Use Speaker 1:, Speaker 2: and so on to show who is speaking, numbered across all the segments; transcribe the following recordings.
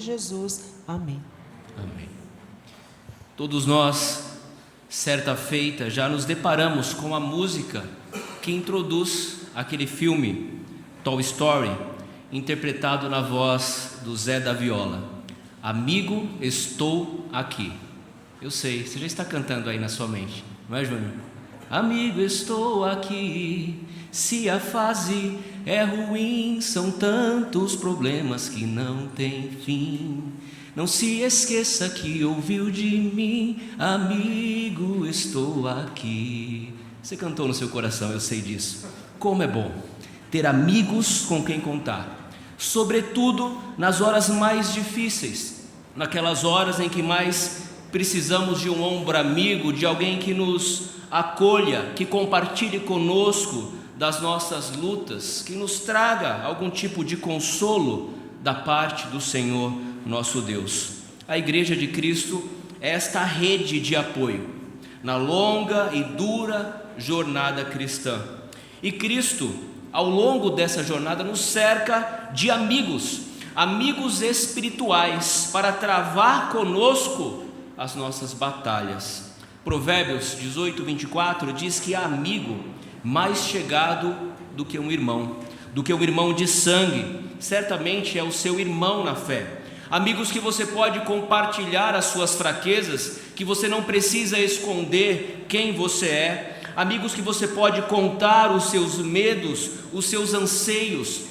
Speaker 1: Jesus. Amém.
Speaker 2: Amém. Todos nós, certa feita, já nos deparamos com a música que introduz aquele filme Toy Story, interpretado na voz do Zé da Viola. Amigo, estou aqui. Eu sei, você já está cantando aí na sua mente, não é, Júnior? Amigo, estou aqui. Se a fase é ruim, são tantos problemas que não tem fim. Não se esqueça que ouviu de mim, amigo, estou aqui. Você cantou no seu coração, eu sei disso. Como é bom ter amigos com quem contar, sobretudo nas horas mais difíceis, naquelas horas em que mais precisamos de um ombro amigo, de alguém que nos acolha, que compartilhe conosco das nossas lutas, que nos traga algum tipo de consolo da parte do Senhor nosso Deus. A Igreja de Cristo é esta rede de apoio na longa e dura jornada cristã. E Cristo, ao longo dessa jornada, nos cerca de amigos, amigos espirituais, para travar conosco as nossas batalhas. Provérbios 18:24 diz que há amigo mais chegado do que um irmão de sangue. Certamente é o seu irmão na fé. Amigos que você pode compartilhar as suas fraquezas, que você não precisa esconder quem você é. Amigos que você pode contar os seus medos, os seus anseios.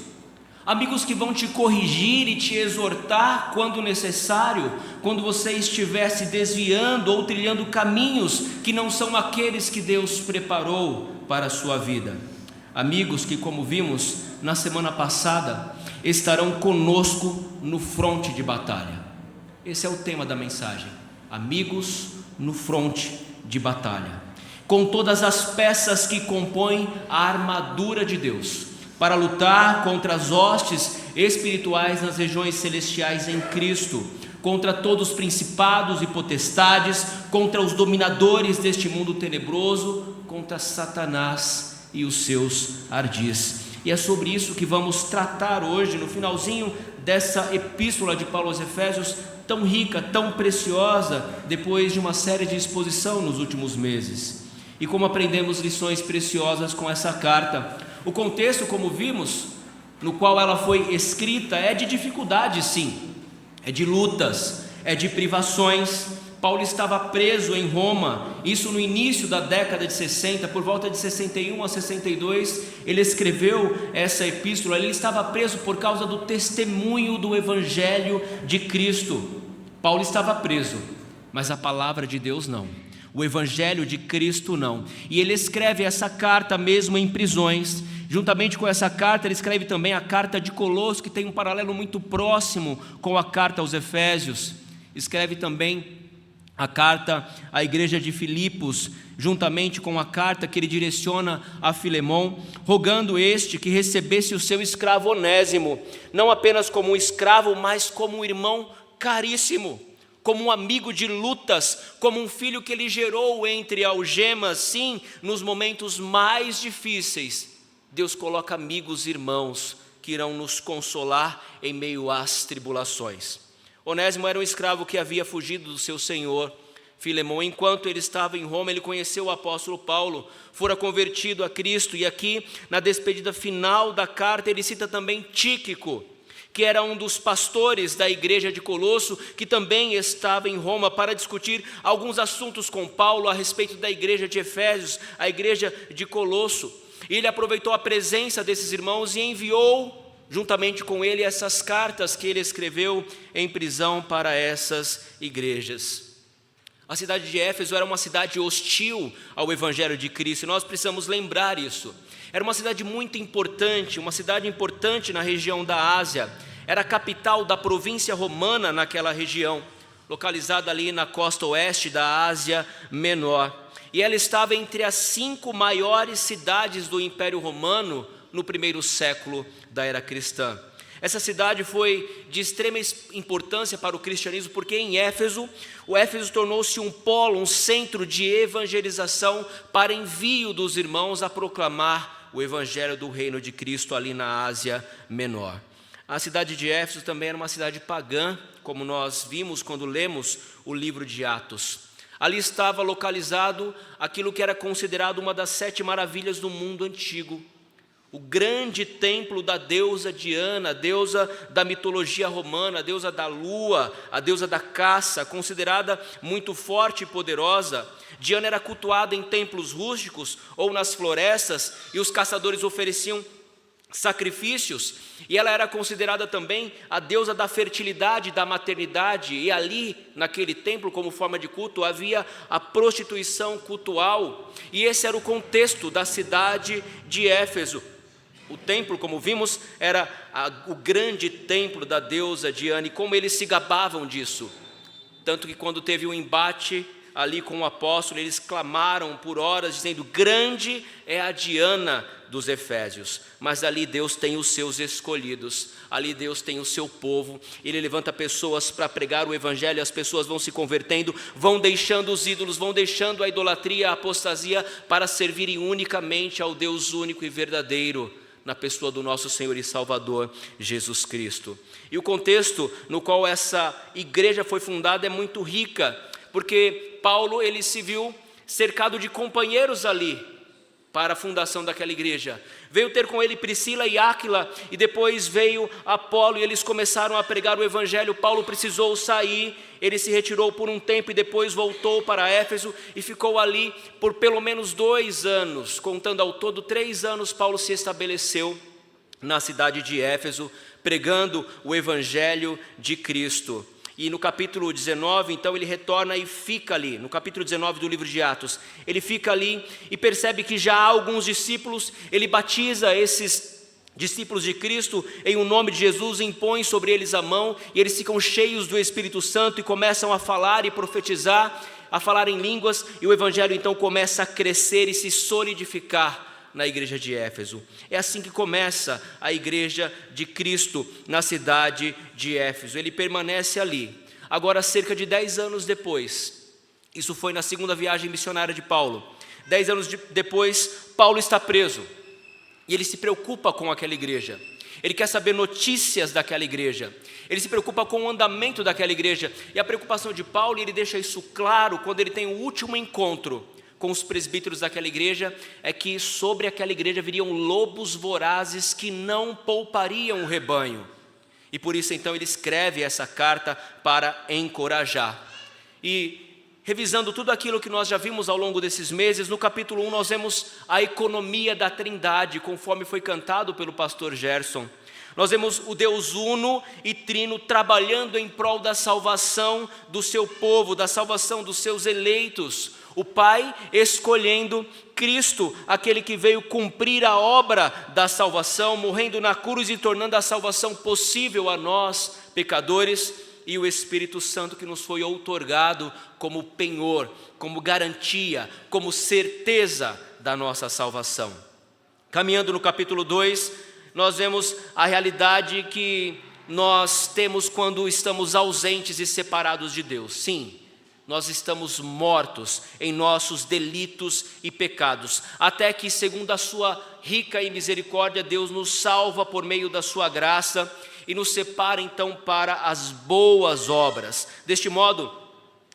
Speaker 2: Amigos que vão te corrigir e te exortar quando necessário, quando você estiver se desviando ou trilhando caminhos que não são aqueles que Deus preparou para a sua vida. Amigos que, como vimos na semana passada, estarão conosco no fronte de batalha. Esse é o tema da mensagem: amigos no fronte de batalha, com todas as peças que compõem a armadura de Deus, para lutar contra as hostes espirituais nas regiões celestiais em Cristo, contra todos os principados e potestades, contra os dominadores deste mundo tenebroso, contra Satanás e os seus ardis. E é sobre isso que vamos tratar hoje, no finalzinho dessa epístola de Paulo aos Efésios, tão rica, tão preciosa, depois de uma série de exposição nos últimos meses. E como aprendemos lições preciosas com essa carta. O contexto, como vimos, no qual ela foi escrita, é de dificuldades, sim, é de lutas, é de privações. Paulo estava preso em Roma, isso no início da década de 60, por volta de 61 a 62, ele escreveu essa epístola. Ele estava preso por causa do testemunho do Evangelho de Cristo. Paulo estava preso, mas a palavra de Deus não, o Evangelho de Cristo não. E ele escreve essa carta mesmo em prisões. Juntamente com essa carta, ele escreve também a carta de Colossos, que tem um paralelo muito próximo com a carta aos Efésios. Escreve também a carta à igreja de Filipos, juntamente com a carta que ele direciona a Filemon, rogando este que recebesse o seu escravo Onésimo, não apenas como um escravo, mas como um irmão caríssimo, como um amigo de lutas, como um filho que ele gerou entre algemas. Sim, nos momentos mais difíceis, Deus coloca amigos, irmãos, que irão nos consolar em meio às tribulações. Onésimo era um escravo que havia fugido do seu senhor Filemon. Enquanto ele estava em Roma, ele conheceu o apóstolo Paulo, fora convertido a Cristo. E aqui, na despedida final da carta, ele cita também Tíquico, que era um dos pastores da igreja de Colosso, que também estava em Roma, para discutir alguns assuntos com Paulo a respeito da igreja de Efésios, a igreja de Colosso. E ele aproveitou a presença desses irmãos e enviou juntamente com ele essas cartas que ele escreveu em prisão para essas igrejas. A cidade de Éfeso era uma cidade hostil ao Evangelho de Cristo, e nós precisamos lembrar isso. Era uma cidade muito importante, uma cidade importante na região da Ásia. Era a capital da província romana naquela região, localizada ali na costa oeste da Ásia Menor. E ela estava entre as 5 maiores cidades do Império Romano no primeiro século da era cristã. Essa cidade foi de extrema importância para o cristianismo, porque em Éfeso, o Éfeso tornou-se um polo, um centro de evangelização para envio dos irmãos a proclamar o evangelho do reino de Cristo ali na Ásia Menor. A cidade de Éfeso também era uma cidade pagã, como nós vimos quando lemos o livro de Atos. Ali estava localizado aquilo que era considerado uma das 7 maravilhas do mundo antigo, o grande templo da deusa Diana, a deusa da mitologia romana, a deusa da lua, a deusa da caça, considerada muito forte e poderosa. Diana era cultuada em templos rústicos ou nas florestas, e os caçadores ofereciam sacrifícios, e ela era considerada também a deusa da fertilidade, da maternidade, e ali, naquele templo, como forma de culto, havia a prostituição cultual, e esse era o contexto da cidade de Éfeso. O templo, como vimos, era o grande templo da deusa Diana, e como eles se gabavam disso, tanto que quando teve um embate ali com o apóstolo, eles clamaram por horas, dizendo: grande é a Diana dos Efésios. Mas ali Deus tem os seus escolhidos, ali Deus tem o seu povo, Ele levanta pessoas para pregar o Evangelho, as pessoas vão se convertendo, vão deixando os ídolos, vão deixando a idolatria, a apostasia, para servirem unicamente ao Deus único e verdadeiro, na pessoa do nosso Senhor e Salvador, Jesus Cristo. E o contexto no qual essa igreja foi fundada é muito rica, porque Paulo, ele se viu cercado de companheiros ali para a fundação daquela igreja. Veio ter com ele Priscila e Áquila, e depois veio Apolo, e eles começaram a pregar o Evangelho. Paulo precisou sair, ele se retirou por um tempo e depois voltou para Éfeso e ficou ali por pelo menos 2 anos, contando ao todo 3 anos. Paulo se estabeleceu na cidade de Éfeso, pregando o Evangelho de Cristo. E no capítulo 19, então, ele retorna e fica ali, no capítulo 19 do livro de Atos, ele fica ali e percebe que já há alguns discípulos, ele batiza esses discípulos de Cristo em o nome de Jesus, impõe sobre eles a mão, e eles ficam cheios do Espírito Santo e começam a falar e profetizar, a falar em línguas, e o Evangelho então começa a crescer e se solidificar na igreja de Éfeso. É assim que começa a igreja de Cristo na cidade de Éfeso. Ele permanece ali. Agora, cerca de 10 anos depois, isso foi na segunda viagem missionária de Paulo. 10 anos depois, Paulo está preso, e ele se preocupa com aquela igreja. Ele quer saber notícias daquela igreja, ele se preocupa com o andamento daquela igreja, e a preocupação de Paulo, ele deixa isso claro quando ele tem o último encontro com os presbíteros daquela igreja, é que sobre aquela igreja viriam lobos vorazes que não poupariam o rebanho. E por isso então ele escreve essa carta para encorajar. E revisando tudo aquilo que nós já vimos ao longo desses meses, no capítulo 1 nós vemos a economia da Trindade, conforme foi cantado pelo pastor Gerson. Nós vemos o Deus uno e trino trabalhando em prol da salvação do seu povo, da salvação dos seus eleitos. O Pai escolhendo Cristo, aquele que veio cumprir a obra da salvação, morrendo na cruz e tornando a salvação possível a nós, pecadores, e o Espírito Santo que nos foi outorgado como penhor, como garantia, como certeza da nossa salvação. Caminhando no capítulo 2, nós vemos a realidade que nós temos quando estamos ausentes e separados de Deus. Sim, nós estamos mortos em nossos delitos e pecados, até que, segundo a sua rica e misericórdia, Deus nos salva por meio da sua graça e nos separa então para as boas obras. Deste modo,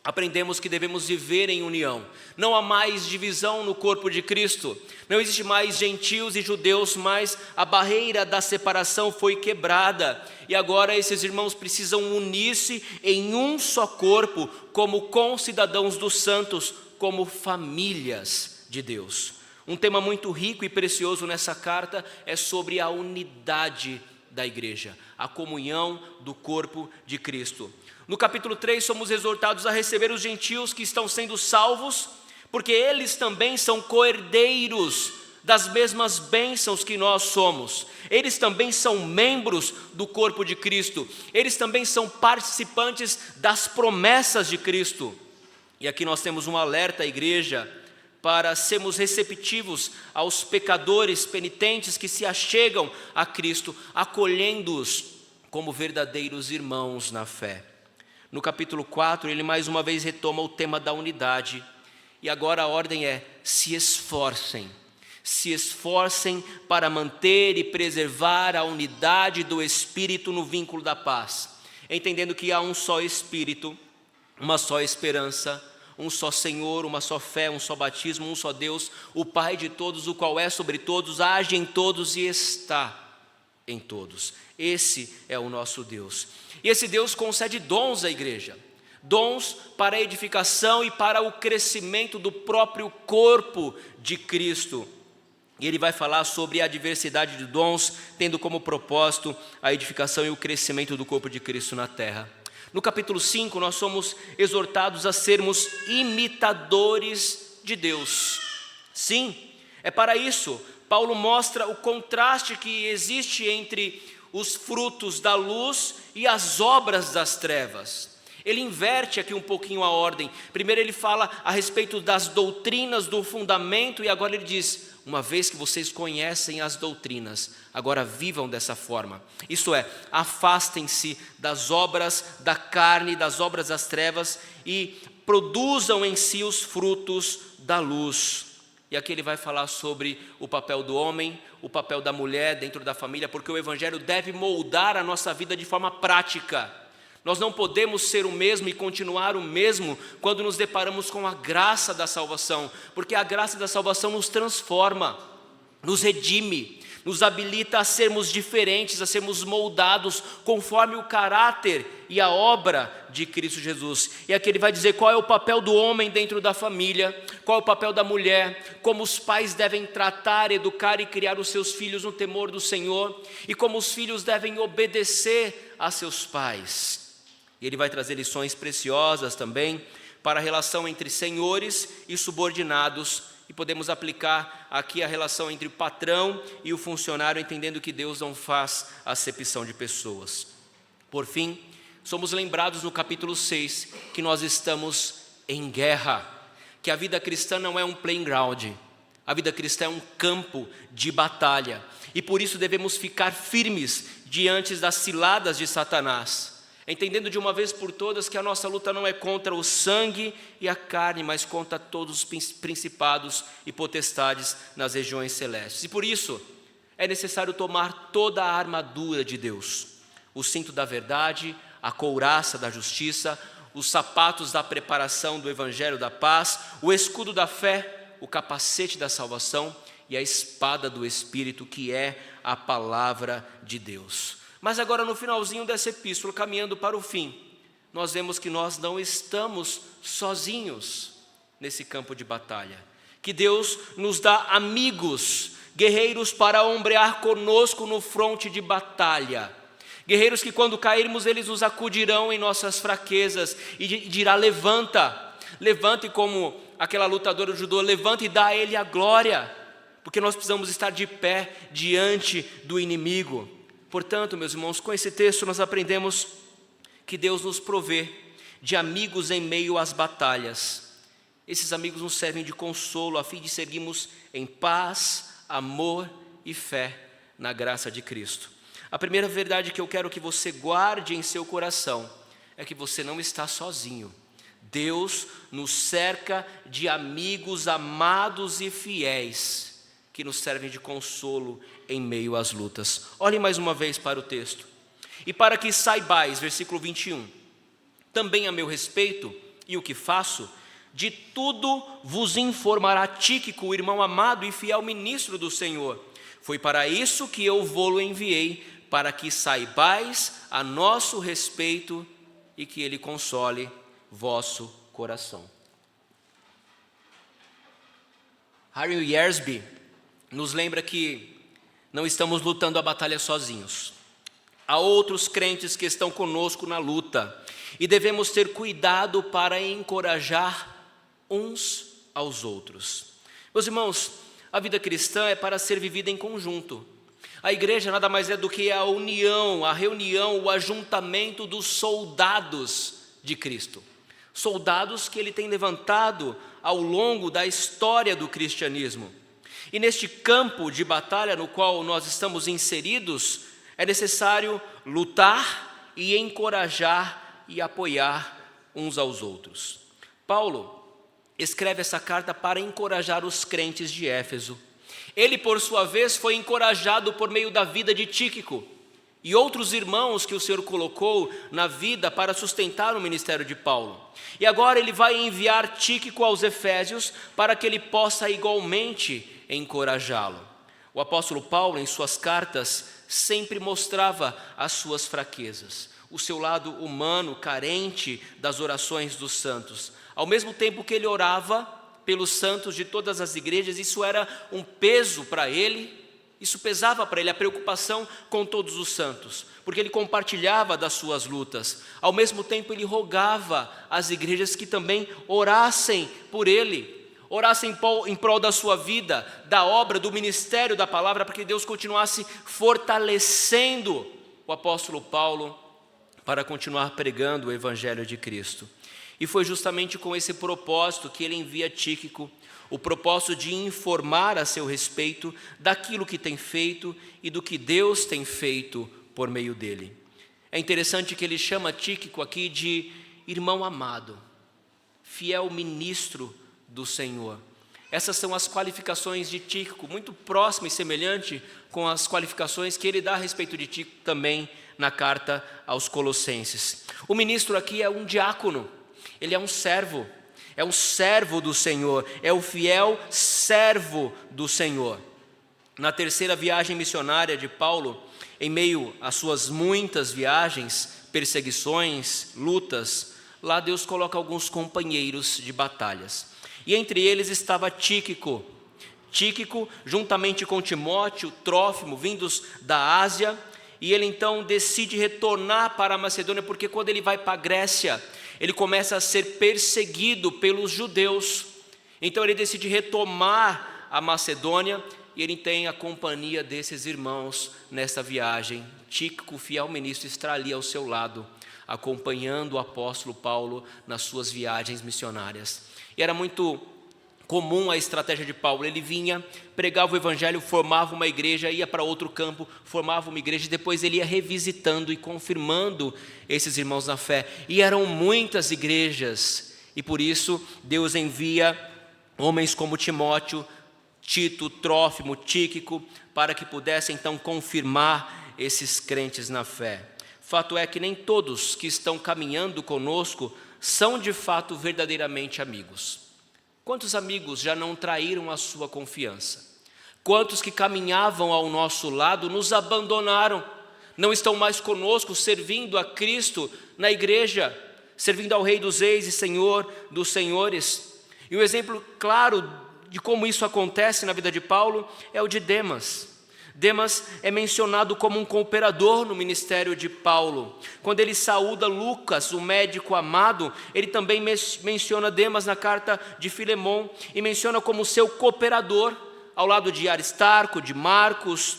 Speaker 2: aprendemos que devemos viver em união. Não há mais divisão no corpo de Cristo, não existe mais gentios e judeus, mas a barreira da separação foi quebrada, e agora esses irmãos precisam unir-se em um só corpo, como concidadãos dos santos, como famílias de Deus. Um tema muito rico e precioso nessa carta é sobre a unidade da igreja, a comunhão do corpo de Cristo. No capítulo 3 somos exortados a receber os gentios que estão sendo salvos, porque eles também são co-herdeiros das mesmas bênçãos que nós somos. Eles também são membros do corpo de Cristo, eles também são participantes das promessas de Cristo. E aqui nós temos um alerta à igreja para sermos receptivos aos pecadores penitentes que se achegam a Cristo, acolhendo-os como verdadeiros irmãos na fé. No capítulo 4, ele mais uma vez retoma o tema da unidade. E agora a ordem é: se esforcem. Se esforcem para manter e preservar a unidade do Espírito no vínculo da paz, entendendo que há um só Espírito, uma só esperança, um só Senhor, uma só fé, um só batismo, um só Deus, o Pai de todos, o qual é sobre todos, age em todos e está em todos. Esse é o nosso Deus. E esse Deus concede dons à igreja, dons para a edificação e para o crescimento do próprio corpo de Cristo. E ele vai falar sobre a diversidade de dons, tendo como propósito a edificação e o crescimento do corpo de Cristo na terra. No capítulo 5, nós somos exortados a sermos imitadores de Deus. Sim, é para isso. Paulo mostra o contraste que existe entre os frutos da luz e as obras das trevas. Ele inverte aqui um pouquinho a ordem. Primeiro ele fala a respeito das doutrinas, do fundamento, e agora ele diz: uma vez que vocês conhecem as doutrinas, agora vivam dessa forma. Isto é, afastem-se das obras da carne, das obras das trevas, e produzam em si os frutos da luz. E aqui ele vai falar sobre o papel do homem, o papel da mulher dentro da família, porque o Evangelho deve moldar a nossa vida de forma prática. Nós não podemos ser o mesmo e continuar o mesmo quando nos deparamos com a graça da salvação, porque a graça da salvação nos transforma, nos redime, nos habilita a sermos diferentes, a sermos moldados conforme o caráter e a obra de Cristo Jesus. E aqui ele vai dizer qual é o papel do homem dentro da família, qual é o papel da mulher, como os pais devem tratar, educar e criar os seus filhos no temor do Senhor, e como os filhos devem obedecer a seus pais. E ele vai trazer lições preciosas também para a relação entre senhores e subordinados, e podemos aplicar aqui a relação entre o patrão e o funcionário, entendendo que Deus não faz acepção de pessoas. Por fim, somos lembrados no capítulo 6 que nós estamos em guerra, que a vida cristã não é um playground, a vida cristã é um campo de batalha, e por isso devemos ficar firmes diante das ciladas de Satanás, entendendo de uma vez por todas que a nossa luta não é contra o sangue e a carne, mas contra todos os principados e potestades nas regiões celestes. E por isso é necessário tomar toda a armadura de Deus, o cinto da verdade, a couraça da justiça, os sapatos da preparação do evangelho da paz, o escudo da fé, o capacete da salvação e a espada do Espírito, que é a palavra de Deus. Mas agora no finalzinho dessa epístola, caminhando para o fim, nós vemos que nós não estamos sozinhos nesse campo de batalha, que Deus nos dá amigos, guerreiros para ombrear conosco no fronte de batalha, guerreiros que quando cairmos eles nos acudirão em nossas fraquezas e dirá: levanta, levante, como aquela lutadora do judô, levanta e dá a ele a glória, porque nós precisamos estar de pé diante do inimigo. Portanto, meus irmãos, com esse texto nós aprendemos que Deus nos provê de amigos em meio às batalhas. Esses amigos nos servem de consolo a fim de seguirmos em paz, amor e fé na graça de Cristo. A primeira verdade que eu quero que você guarde em seu coração é que você não está sozinho. Deus nos cerca de amigos amados e fiéis que nos servem de consolo em meio às lutas. Olhem mais uma vez para o texto. E para que saibais, versículo 21, também a meu respeito e o que faço, de tudo vos informará Tíquico, o irmão amado e fiel ministro do Senhor. Foi para isso que eu vou-lo enviei, para que saibais a nosso respeito e que ele console vosso coração. Harry Yersby nos lembra que não estamos lutando a batalha sozinhos. Há outros crentes que estão conosco na luta e devemos ter cuidado para encorajar uns aos outros. Meus irmãos, a vida cristã é para ser vivida em conjunto. A igreja nada mais é do que a união, a reunião, o ajuntamento dos soldados de Cristo. Soldados que ele tem levantado ao longo da história do cristianismo. E neste campo de batalha no qual nós estamos inseridos, é necessário lutar e encorajar e apoiar uns aos outros. Paulo escreve essa carta para encorajar os crentes de Éfeso. Ele, por sua vez, foi encorajado por meio da vida de Tíquico e outros irmãos que o Senhor colocou na vida para sustentar o ministério de Paulo. E agora ele vai enviar Tíquico aos Efésios para que ele possa igualmente encorajá-lo. O apóstolo Paulo, em suas cartas, sempre mostrava as suas fraquezas, o seu lado humano, carente das orações dos santos. Ao mesmo tempo que ele orava pelos santos de todas as igrejas, isso era um peso para ele, isso pesava para ele, a preocupação com todos os santos, porque ele compartilhava das suas lutas. Ao mesmo tempo ele rogava às igrejas que também orassem por ele, orassem em prol da sua vida, da obra, do ministério da palavra, para que Deus continuasse fortalecendo o apóstolo Paulo para continuar pregando o evangelho de Cristo. E foi justamente com esse propósito que ele envia Tíquico, o propósito de informar a seu respeito daquilo que tem feito e do que Deus tem feito por meio dele. É interessante que ele chama Tíquico aqui de irmão amado, fiel ministro do Senhor. Essas são as qualificações de Tíquico, muito próximo e semelhante com as qualificações que ele dá a respeito de Tíquico também na carta aos Colossenses. O ministro aqui é um diácono, ele é um servo do Senhor, é o fiel servo do Senhor. Na terceira viagem missionária de Paulo, em meio às suas muitas viagens, perseguições, lutas, lá Deus coloca alguns companheiros de batalhas. E entre eles estava Tíquico. Tíquico, juntamente com Timóteo, Trófimo, vindos da Ásia, e ele então decide retornar para a Macedônia, porque quando ele vai para a Grécia, ele começa a ser perseguido pelos judeus. Então ele decide retomar a Macedônia, e ele tem a companhia desses irmãos nessa viagem. Tíquico, fiel ministro, estará ali ao seu lado, acompanhando o apóstolo Paulo nas suas viagens missionárias. E era muito comum a estratégia de Paulo. Ele vinha, pregava o evangelho, formava uma igreja, ia para outro campo, formava uma igreja, e depois ele ia revisitando e confirmando esses irmãos na fé. E eram muitas igrejas, e por isso Deus envia homens como Timóteo, Tito, Trófimo, Tíquico, para que pudessem então confirmar esses crentes na fé. Fato é que nem todos que estão caminhando conosco são de fato verdadeiramente amigos. Quantos amigos já não traíram a sua confiança? Quantos que caminhavam ao nosso lado nos abandonaram, não estão mais conosco, servindo a Cristo na igreja, servindo ao Rei dos Reis e Senhor dos Senhores? E um exemplo claro de como isso acontece na vida de Paulo é o de Demas. Demas é mencionado como um cooperador no ministério de Paulo. Quando ele saúda Lucas, o médico amado, ele também menciona Demas na carta de Filemon e menciona como seu cooperador, ao lado de Aristarco, de Marcos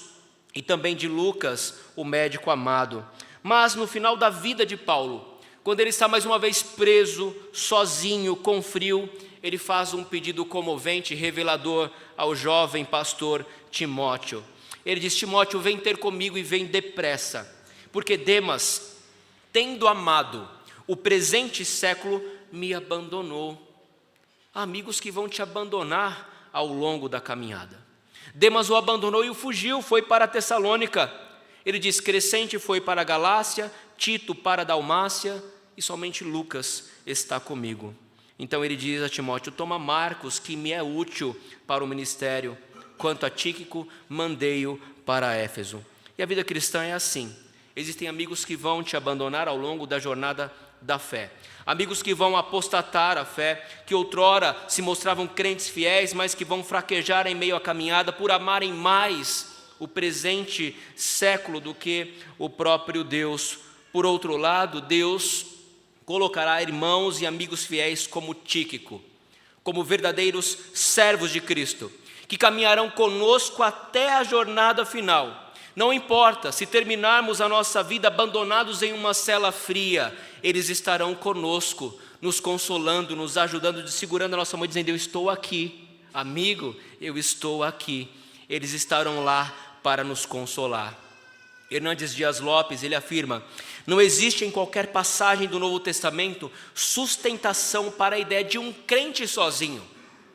Speaker 2: e também de Lucas, o médico amado. Mas no final da vida de Paulo, quando ele está mais uma vez preso, sozinho, com frio, ele faz um pedido comovente, revelador ao jovem pastor Timóteo. Ele diz: Timóteo, vem ter comigo e vem depressa, porque Demas, tendo amado o presente século, me abandonou. Há amigos que vão te abandonar ao longo da caminhada. Demas o abandonou e o fugiu, foi para Tessalônica. Ele diz: Crescente foi para a Galácia, Tito para a Dalmácia, e somente Lucas está comigo. Então ele diz a Timóteo: toma Marcos, que me é útil para o ministério. Quanto a Tíquico, mandei-o para Éfeso. E a vida cristã é assim. Existem amigos que vão te abandonar ao longo da jornada da fé. Amigos que vão apostatar a fé, que outrora se mostravam crentes fiéis, mas que vão fraquejar em meio à caminhada por amarem mais o presente século do que o próprio Deus. Por outro lado, Deus colocará irmãos e amigos fiéis como Tíquico, como verdadeiros servos de Cristo, que caminharão conosco até a jornada final. Não importa se terminarmos a nossa vida abandonados em uma cela fria, eles estarão conosco, nos consolando, nos ajudando, segurando a nossa mão, dizendo: eu estou aqui, amigo, eu estou aqui. Eles estarão lá para nos consolar. Hernandes Dias Lopes, ele afirma: não existe em qualquer passagem do Novo Testamento sustentação para a ideia de um crente sozinho,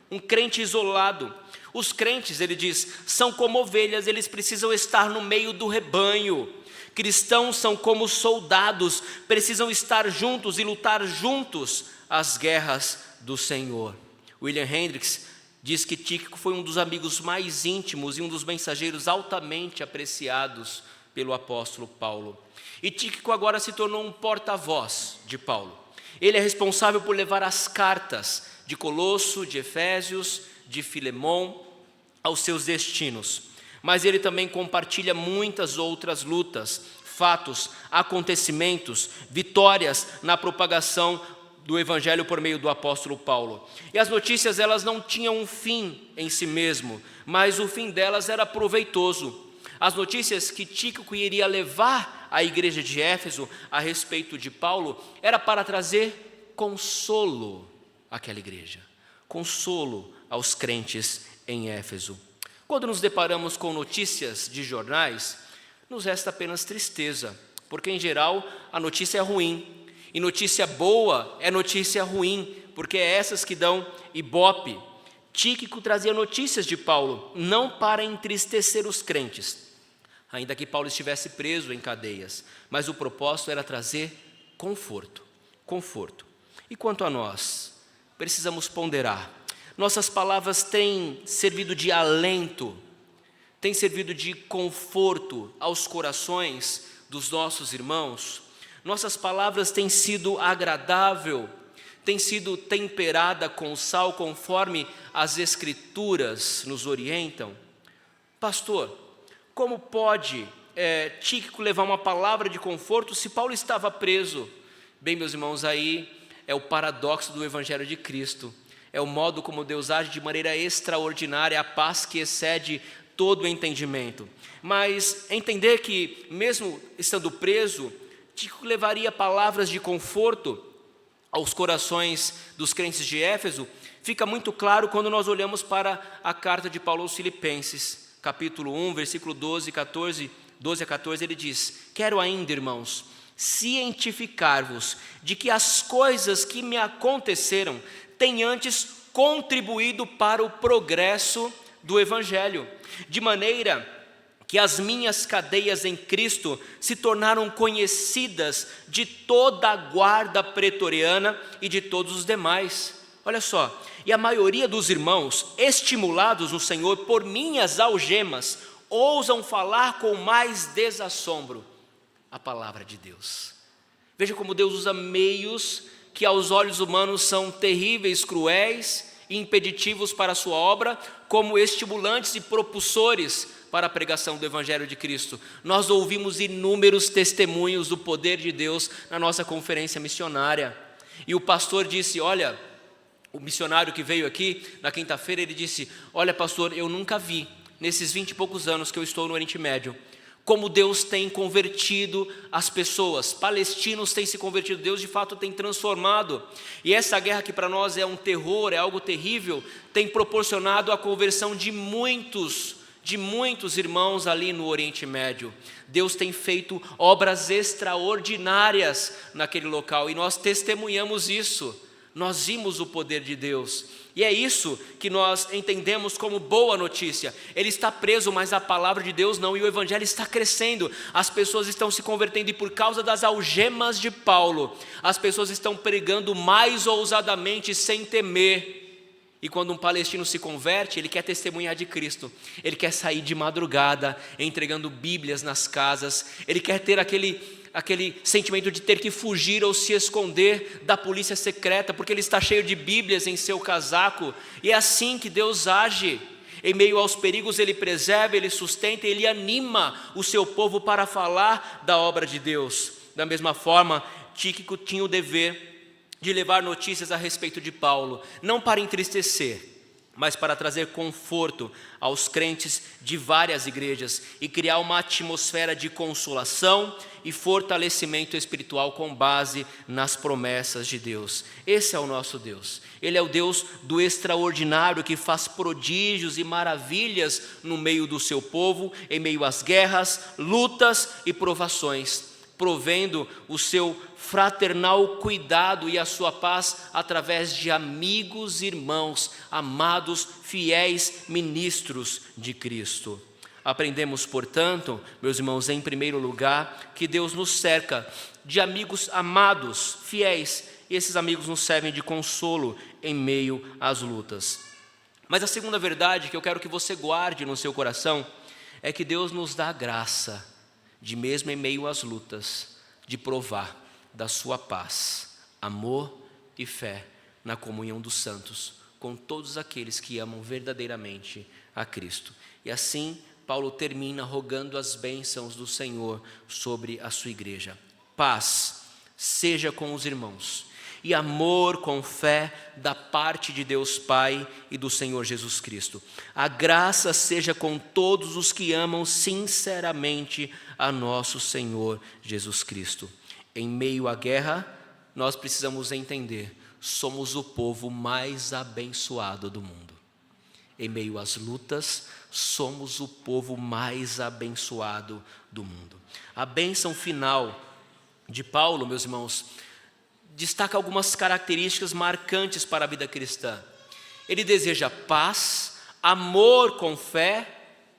Speaker 2: um crente isolado. Os crentes, ele diz, são como ovelhas, eles precisam estar no meio do rebanho. Cristãos são como soldados, precisam estar juntos e lutar juntos as guerras do Senhor. William Hendricks diz que Tíquico foi um dos amigos mais íntimos e um dos mensageiros altamente apreciados pelo apóstolo Paulo. E Tíquico agora se tornou um porta-voz de Paulo. Ele é responsável por levar as cartas de Colosso, de Efésios, de Filemão aos seus destinos. Mas ele também compartilha muitas outras lutas, fatos, acontecimentos, vitórias na propagação do evangelho por meio do apóstolo Paulo. E as notícias, elas não tinham um fim em si mesmo, mas o fim delas era proveitoso. As notícias que Tíquico iria levar à igreja de Éfeso a respeito de Paulo era para trazer consolo àquela igreja, consolo aos crentes em Éfeso. Quando nos deparamos com notícias de jornais, nos resta apenas tristeza, porque em geral a notícia é ruim. E notícia boa é notícia ruim, porque é essas que dão ibope. Tíquico trazia notícias de Paulo, não para entristecer os crentes, ainda que Paulo estivesse preso em cadeias, mas o propósito era trazer conforto. E quanto a nós, precisamos ponderar. Nossas palavras têm servido de alento, têm servido de conforto aos corações dos nossos irmãos. Nossas palavras têm sido agradável, têm sido temperada com sal, conforme as Escrituras nos orientam. Pastor, como pode Tíquico levar uma palavra de conforto se Paulo estava preso? Bem, meus irmãos, aí é o paradoxo do Evangelho de Cristo. É o modo como Deus age de maneira extraordinária, a paz que excede todo o entendimento. Mas entender que, mesmo estando preso, Tíquico levaria palavras de conforto aos corações dos crentes de Éfeso, fica muito claro quando nós olhamos para a carta de Paulo aos Filipenses, capítulo 1, versículo 12 a 14, ele diz: quero ainda, irmãos, cientificar-vos de que as coisas que me aconteceram têm antes contribuído para o progresso do Evangelho, de maneira que as minhas cadeias em Cristo se tornaram conhecidas de toda a guarda pretoriana e de todos os demais. Olha só, e a maioria dos irmãos, estimulados no Senhor por minhas algemas, ousam falar com mais desassombro a palavra de Deus. Veja como Deus usa meios que aos olhos humanos são terríveis, cruéis e impeditivos para a sua obra, como estimulantes e propulsores para a pregação do Evangelho de Cristo. Nós ouvimos inúmeros testemunhos do poder de Deus na nossa conferência missionária. E o pastor disse, olha, o missionário que veio aqui na quinta-feira, ele disse, olha pastor, eu nunca vi, nesses 20 e poucos anos que eu estou no Oriente Médio, como Deus tem convertido as pessoas, palestinos têm se convertido, Deus de fato tem transformado, e essa guerra que para nós é um terror, é algo terrível, tem proporcionado a conversão de muitos irmãos ali no Oriente Médio. Deus tem feito obras extraordinárias naquele local, e nós testemunhamos isso, nós vimos o poder de Deus, e é isso que nós entendemos como boa notícia. Ele está preso, mas a palavra de Deus não, e o Evangelho está crescendo, as pessoas estão se convertendo, e por causa das algemas de Paulo, as pessoas estão pregando mais ousadamente, sem temer. E quando um palestino se converte, ele quer testemunhar de Cristo, ele quer sair de madrugada, entregando Bíblias nas casas, ele quer ter aquele sentimento de ter que fugir ou se esconder da polícia secreta, porque ele está cheio de Bíblias em seu casaco, e é assim que Deus age. Em meio aos perigos ele preserva, ele sustenta, ele anima o seu povo para falar da obra de Deus. Da mesma forma, Tíquico tinha o dever de levar notícias a respeito de Paulo, não para entristecer, mas para trazer conforto aos crentes de várias igrejas e criar uma atmosfera de consolação e fortalecimento espiritual com base nas promessas de Deus. Esse é o nosso Deus. Ele é o Deus do extraordinário, que faz prodígios e maravilhas no meio do seu povo, em meio às guerras, lutas e provações. provendo o seu fraternal cuidado e a sua paz através de amigos, irmãos, amados, fiéis ministros de Cristo. Aprendemos, portanto, meus irmãos, em primeiro lugar, que Deus nos cerca de amigos amados, fiéis, e esses amigos nos servem de consolo em meio às lutas. Mas a segunda verdade que eu quero que você guarde no seu coração é que Deus nos dá a graça de, mesmo em meio às lutas, de provar da sua paz, amor e fé na comunhão dos santos, com todos aqueles que amam verdadeiramente a Cristo. E assim, Paulo termina rogando as bênçãos do Senhor sobre a sua igreja. Paz seja com os irmãos, e amor com fé da parte de Deus Pai e do Senhor Jesus Cristo. A graça seja com todos os que amam sinceramente a nosso Senhor Jesus Cristo. Em meio à guerra, nós precisamos entender, somos o povo mais abençoado do mundo. Em meio às lutas, somos o povo mais abençoado do mundo. A bênção final de Paulo, meus irmãos, destaca algumas características marcantes para a vida cristã. Ele deseja paz, amor com fé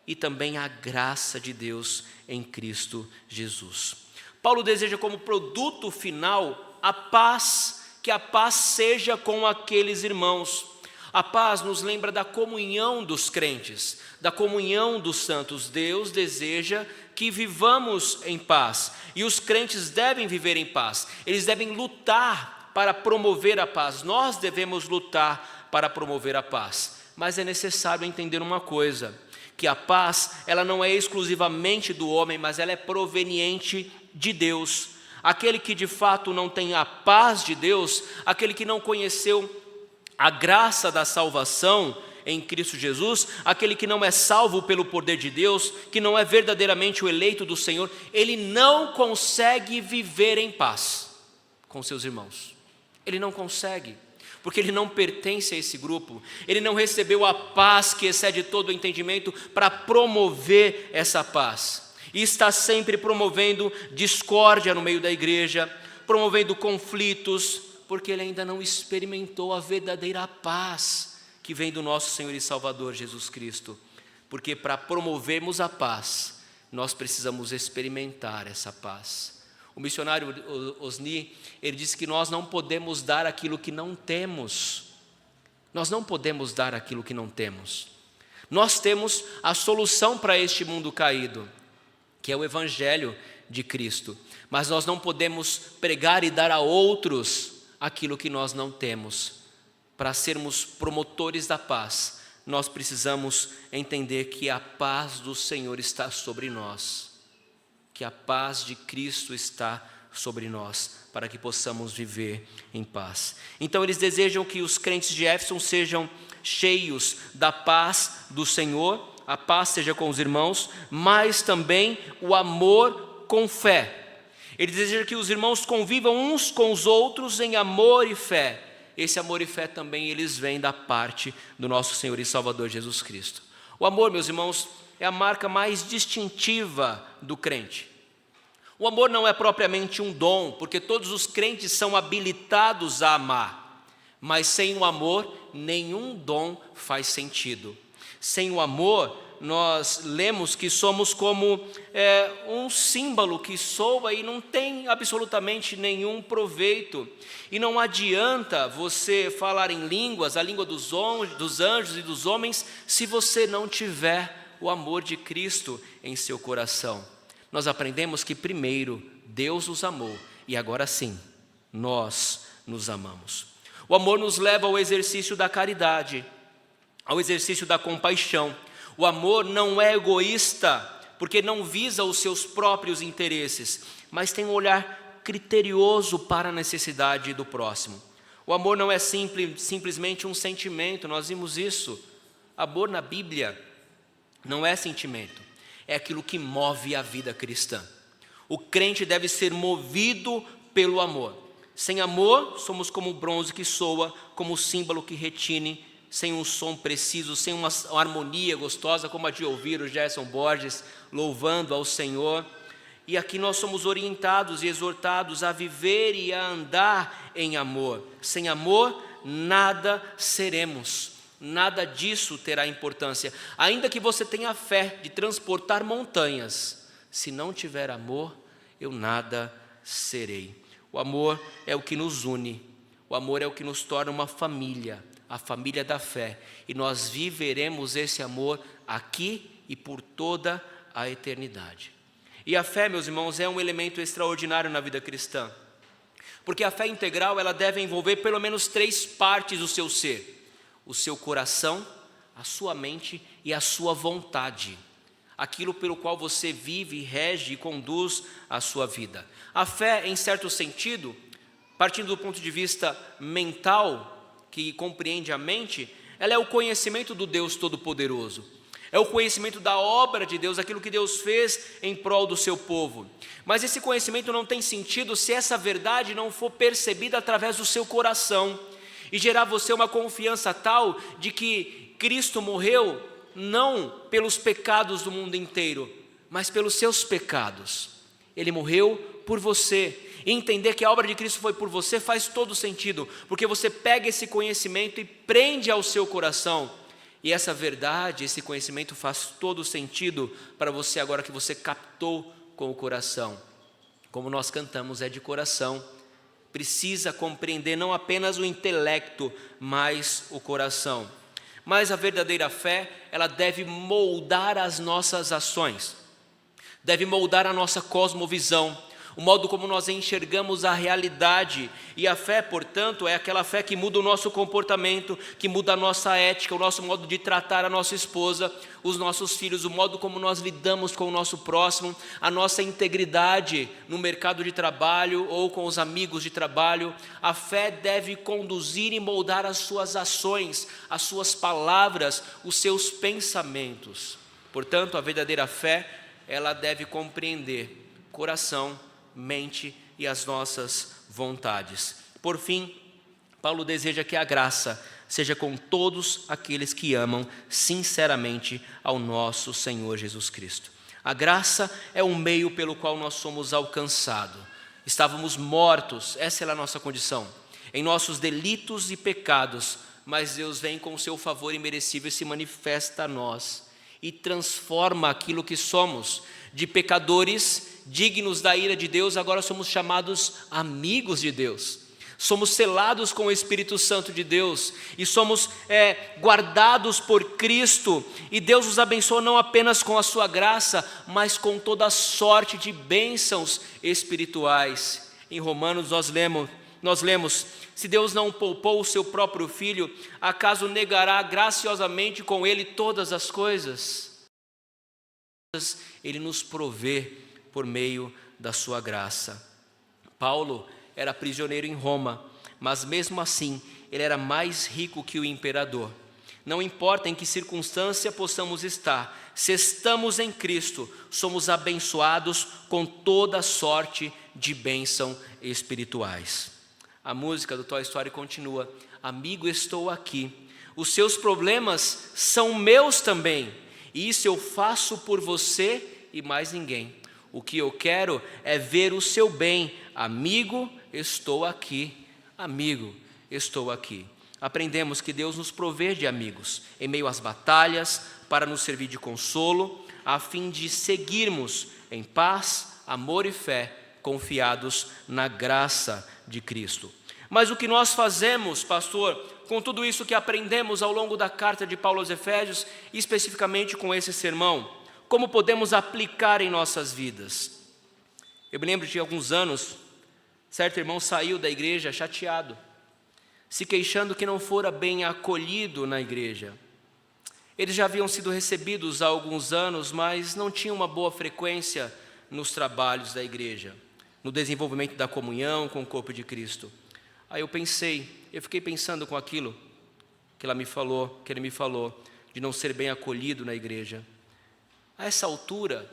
Speaker 2: e também a graça de Deus em Cristo Jesus. Paulo deseja como produto final a paz, que a paz seja com aqueles irmãos. A paz nos lembra da comunhão dos crentes, da comunhão dos santos. Deus deseja que vivamos em paz, e os crentes devem viver em paz. Eles devem lutar para promover a paz. Nós devemos lutar para promover a paz. Mas é necessário entender uma coisa, que a paz, ela não é exclusivamente do homem, mas ela é proveniente de Deus. Aquele que de fato não tem a paz de Deus, aquele que não conheceu a graça da salvação em Cristo Jesus, aquele que não é salvo pelo poder de Deus, que não é verdadeiramente o eleito do Senhor, ele não consegue viver em paz com seus irmãos. Ele não consegue, porque ele não pertence a esse grupo. Ele não recebeu a paz que excede todo o entendimento para promover essa paz. E está sempre promovendo discórdia no meio da igreja, promovendo conflitos, porque ele ainda não experimentou a verdadeira paz que vem do nosso Senhor e Salvador Jesus Cristo. Porque para promovermos a paz, nós precisamos experimentar essa paz. O missionário Osni, ele disse que nós não podemos dar aquilo que não temos. Nós não podemos dar aquilo que não temos. Nós temos a solução para este mundo caído, que é o Evangelho de Cristo. Mas nós não podemos pregar e dar a outros aquilo que nós não temos. Para sermos promotores da paz, nós precisamos entender que a paz do Senhor está sobre nós, que a paz de Cristo está sobre nós, para que possamos viver em paz. Então eles desejam que os crentes de Éfeso sejam cheios da paz do Senhor, a paz seja com os irmãos, mas também o amor com fé. Eles desejam que os irmãos convivam uns com os outros em amor e fé. Esse amor e fé também eles vêm da parte do nosso Senhor e Salvador Jesus Cristo. O amor, meus irmãos, é a marca mais distintiva do crente. O amor não é propriamente um dom, porque todos os crentes são habilitados a amar. Mas sem o amor, nenhum dom faz sentido. Sem o amor, nós lemos que somos como um símbolo que soa e não tem absolutamente nenhum proveito. E não adianta você falar em línguas, a língua dos anjos e dos homens, se você não tiver o amor de Cristo em seu coração. Nós aprendemos que primeiro Deus nos amou e agora sim, nós nos amamos. O amor nos leva ao exercício da caridade, ao exercício da compaixão. O amor não é egoísta, porque não visa os seus próprios interesses, mas tem um olhar criterioso para a necessidade do próximo. O amor não é simplesmente um sentimento, nós vimos isso. Amor na Bíblia não é sentimento, é aquilo que move a vida cristã. O crente deve ser movido pelo amor. Sem amor, somos como o bronze que soa, como o símbolo que retine, sem um som preciso, sem uma harmonia gostosa, como a de ouvir o Gerson Borges louvando ao Senhor. E aqui nós somos orientados e exortados a viver e a andar em amor. Sem amor, nada seremos. Nada disso terá importância. Ainda que você tenha fé de transportar montanhas, se não tiver amor, eu nada serei. O amor é o que nos une. O amor é o que nos torna uma família, a família da fé. E nós viveremos esse amor aqui e por toda a eternidade. E a fé, meus irmãos, é um elemento extraordinário na vida cristã. Porque a fé integral, ela deve envolver pelo menos 3 partes do seu ser: o seu coração, a sua mente e a sua vontade. Aquilo pelo qual você vive, rege e conduz a sua vida. A fé, em certo sentido, partindo do ponto de vista mental, que compreende a mente, ela é o conhecimento do Deus Todo-Poderoso. É o conhecimento da obra de Deus, aquilo que Deus fez em prol do seu povo. Mas esse conhecimento não tem sentido se essa verdade não for percebida através do seu coração e gerar você uma confiança tal de que Cristo morreu não pelos pecados do mundo inteiro, mas pelos seus pecados. Ele morreu por você. E entender que a obra de Cristo foi por você faz todo sentido, porque você pega esse conhecimento e prende ao seu coração. E essa verdade, esse conhecimento faz todo sentido para você agora que você captou com o coração. Como nós cantamos, é de coração. Precisa compreender não apenas o intelecto, mas o coração. Mas a verdadeira fé, ela deve moldar as nossas ações. Deve moldar a nossa cosmovisão, o modo como nós enxergamos a realidade. E a fé, portanto, é aquela fé que muda o nosso comportamento, que muda a nossa ética, o nosso modo de tratar a nossa esposa, os nossos filhos, o modo como nós lidamos com o nosso próximo, a nossa integridade no mercado de trabalho ou com os amigos de trabalho. A fé deve conduzir e moldar as suas ações, as suas palavras, os seus pensamentos. Portanto, a verdadeira fé, ela deve compreender coração, mente e as nossas vontades. Por fim, Paulo deseja que a graça seja com todos aqueles que amam sinceramente ao nosso Senhor Jesus Cristo. A graça é um meio pelo qual nós somos alcançados. Estávamos mortos, essa era a nossa condição, em nossos delitos e pecados, mas Deus vem com o seu favor imerecível e se manifesta a nós e transforma aquilo que somos. De pecadores dignos da ira de Deus, agora somos chamados amigos de Deus. Somos selados com o Espírito Santo de Deus e somos guardados por Cristo. E Deus nos abençoa não apenas com a sua graça, mas com toda a sorte de bênçãos espirituais. Em Romanos nós lemos: se Deus não poupou o seu próprio Filho, acaso negará graciosamente com ele todas as coisas? Ele nos provê por meio da sua graça. Paulo era prisioneiro em Roma, mas mesmo assim ele era mais rico que o imperador. Não importa em que circunstância possamos estar, se estamos em Cristo, somos abençoados com toda sorte de bênção espirituais. A música do Toy Story continua: amigo, estou aqui, os seus problemas são meus também, e isso eu faço por você e mais ninguém. O que eu quero é ver o seu bem. Amigo, estou aqui. Amigo, estou aqui. Aprendemos que Deus nos provê de amigos em meio às batalhas, para nos servir de consolo, a fim de seguirmos em paz, amor e fé, confiados na graça de Cristo. Mas o que nós fazemos, pastor, com tudo isso que aprendemos ao longo da carta de Paulo aos Efésios, e especificamente com esse sermão, como podemos aplicar em nossas vidas? Eu me lembro de alguns anos, certo irmão saiu da igreja chateado, se queixando que não fora bem acolhido na igreja. Eles já haviam sido recebidos há alguns anos, mas não tinham uma boa frequência nos trabalhos da igreja, no desenvolvimento da comunhão com o corpo de Cristo. Aí eu fiquei pensando com aquilo que ele me falou, de não ser bem acolhido na igreja. A essa altura,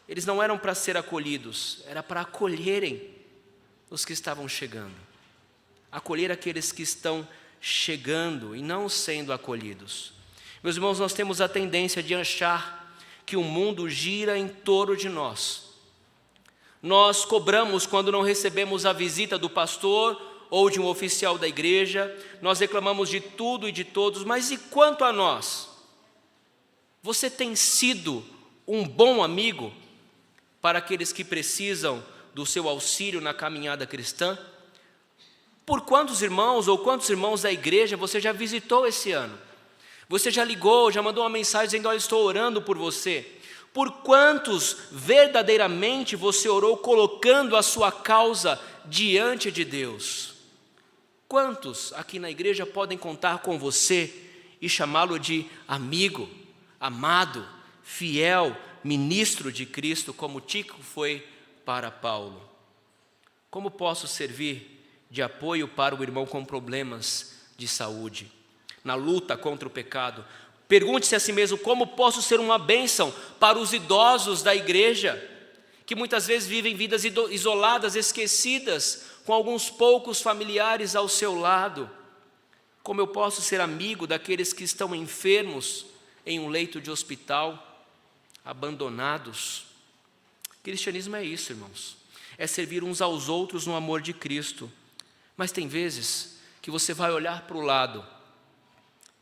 Speaker 2: eles não eram para ser acolhidos, era para acolherem os que estavam chegando. Acolher aqueles que estão chegando e não sendo acolhidos. Meus irmãos, nós temos a tendência de achar que o mundo gira em torno de nós. Nós cobramos quando não recebemos a visita do pastor ou de um oficial da igreja, nós reclamamos de tudo e de todos, mas e quanto a nós? Você tem sido um bom amigo para aqueles que precisam do seu auxílio na caminhada cristã? Por quantos irmãos ou quantos irmãos da igreja você já visitou esse ano? Você já ligou, já mandou uma mensagem dizendo: olha, estou orando por você. Por quantos verdadeiramente você orou colocando a sua causa diante de Deus? Quantos aqui na igreja podem contar com você e chamá-lo de amigo, amado, fiel, ministro de Cristo, como Tico foi para Paulo? Como posso servir de apoio para o irmão com problemas de saúde, na luta contra o pecado? Pergunte-se a si mesmo: como posso ser uma bênção para os idosos da igreja, que muitas vezes vivem vidas isoladas, esquecidas, com alguns poucos familiares ao seu lado? Como eu posso ser amigo daqueles que estão enfermos em um leito de hospital, abandonados? Cristianismo é isso, irmãos, é servir uns aos outros no amor de Cristo. Mas tem vezes que você vai olhar para o lado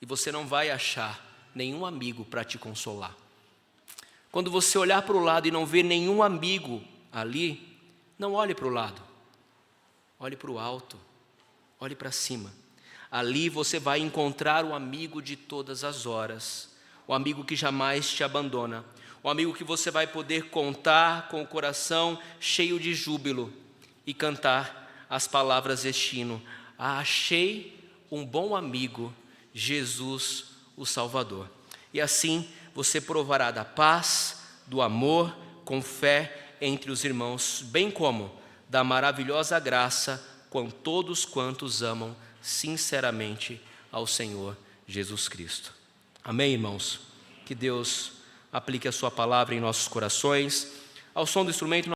Speaker 2: e você não vai achar nenhum amigo para te consolar. Quando você olhar para o lado e não ver nenhum amigo ali, não olhe para o lado, olhe para o alto, olhe para cima. Ali você vai encontrar o amigo de todas as horas, o amigo que jamais te abandona, o amigo que você vai poder contar com o coração cheio de júbilo e cantar as palavras deste hino: achei um bom amigo, Jesus o Salvador. E assim você provará da paz, do amor, com fé entre os irmãos, bem como da maravilhosa graça com todos quantos amam sinceramente ao Senhor Jesus Cristo. Amém, irmãos? Que Deus aplique a sua palavra em nossos corações. Ao som do instrumento